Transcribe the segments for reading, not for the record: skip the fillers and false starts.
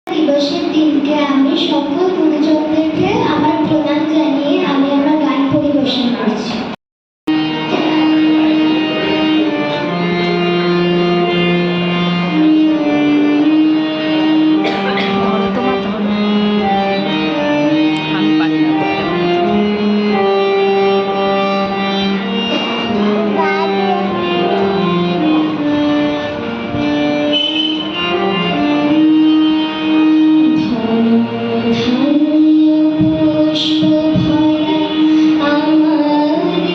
দিবসের দিনকে আমি সকল গুরুজনদেরকে আমার প্রণাম জানিয়ে আমি আমার গান পরিবেশন করছি। পুষ্প ভরা আমার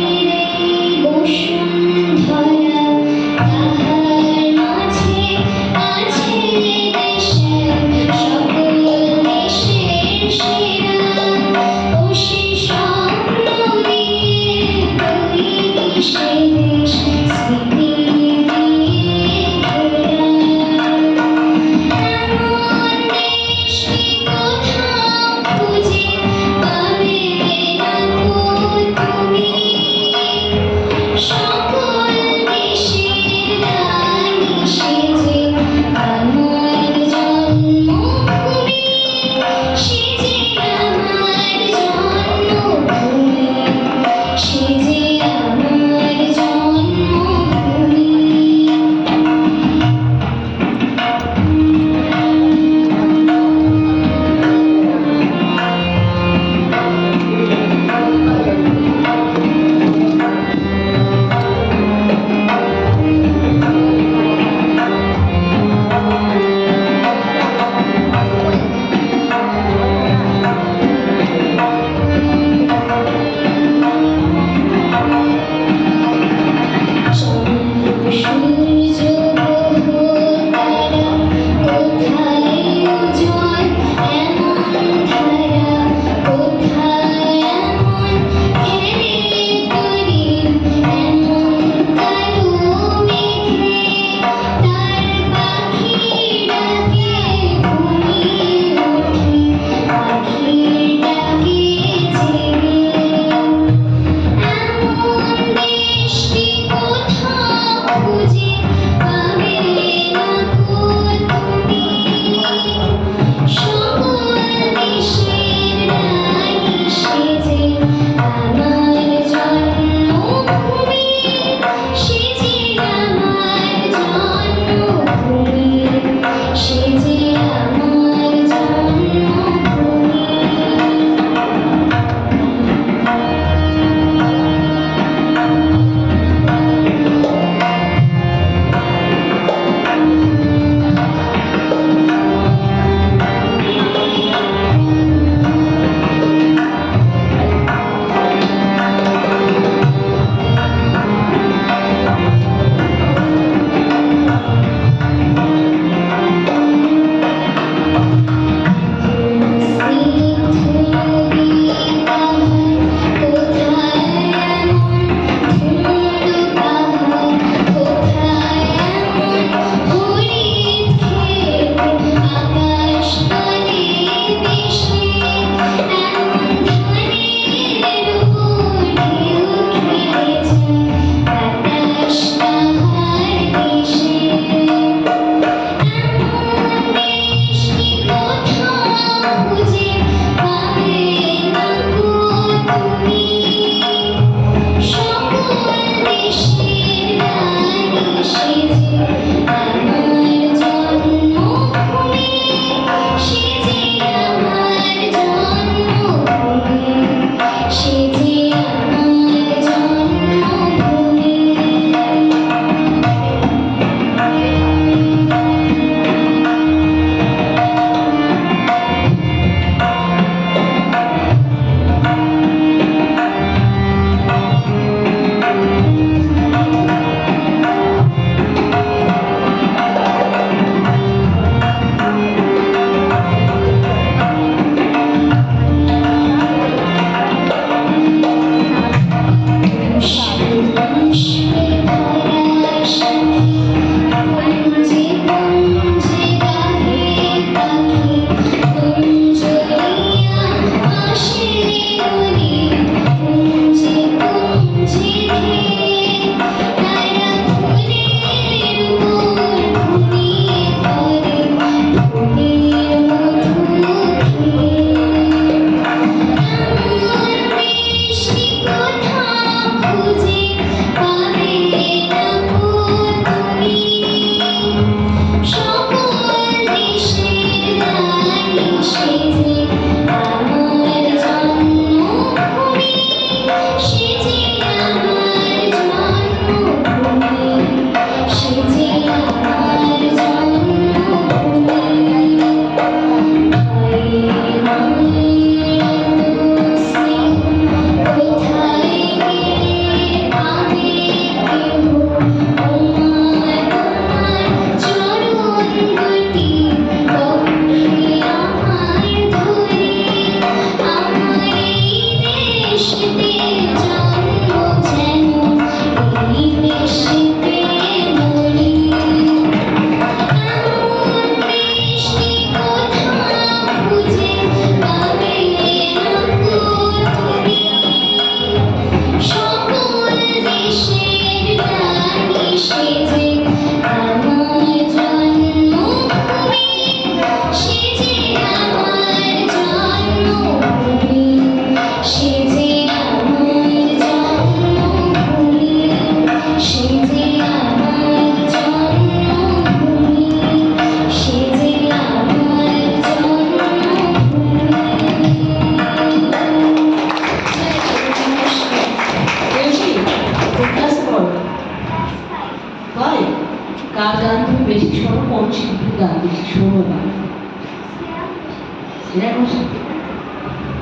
এরকম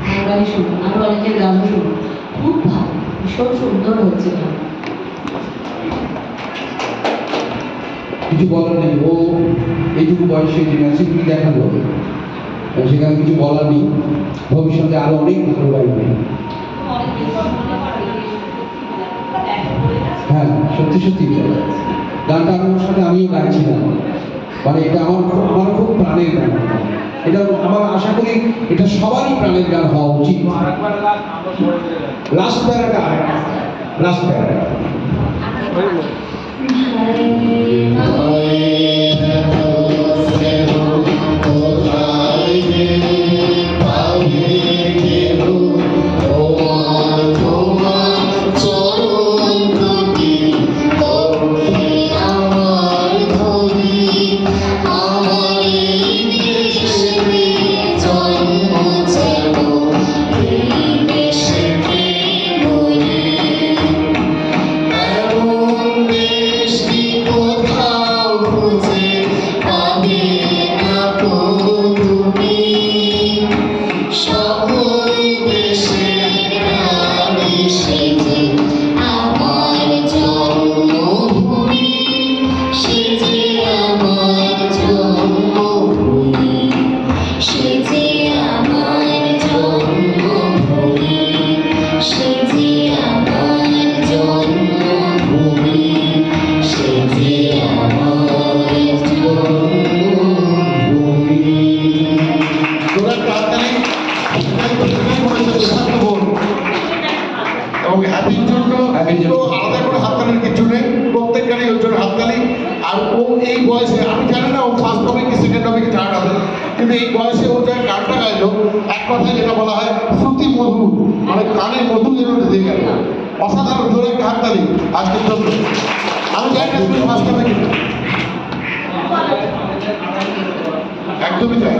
আমার গানই শুনুন, আরো অনেকের গানও শুনুন, খুব ভালো, ভীষণ সুন্দর হচ্ছে গান। কিছু বলার নেই, ও এইটুকু বয়সে যে ম্যাচুরিটি দেখালো সেখানে কিছু বলার নেই। ভবিষ্যতে আরো অনেক ভালো গাইবে। হ্যাঁ, সত্যি সত্যি তাই। গানটা আমার সাথে আমিও গাইছিলাম, মানে এটা আমার খুব প্রাণের গান। এটা আমার আশা করি এটা সবারই প্রাণের গান হওয়া উচিত। লাস্ট প্যারাটা, লাস্ট প্যারাটা এবং হ্যাপির জন্য আলাদা করে হাততালির কিছু নেই, প্রত্যেক গানে ওর জন্য হাততালি। আর ও এই বয়সে, আমি জানি না ও ফার্স্ট হবে কি সেকেন্ড হবে কি থার্ড হবে, কিন্তু এই বয়সে ও যা গানটা গাইলো, এক কথায় যেটা বলা হয় শ্রুতি মধু, মানে কানে মধু যেন ঢেকে গেল। অসাধারণ, জোরে একটা হাততালি আজকের জন্য। আমি জানি না তুমি ফার্স্ট হবে কিনা, একদমই তাই।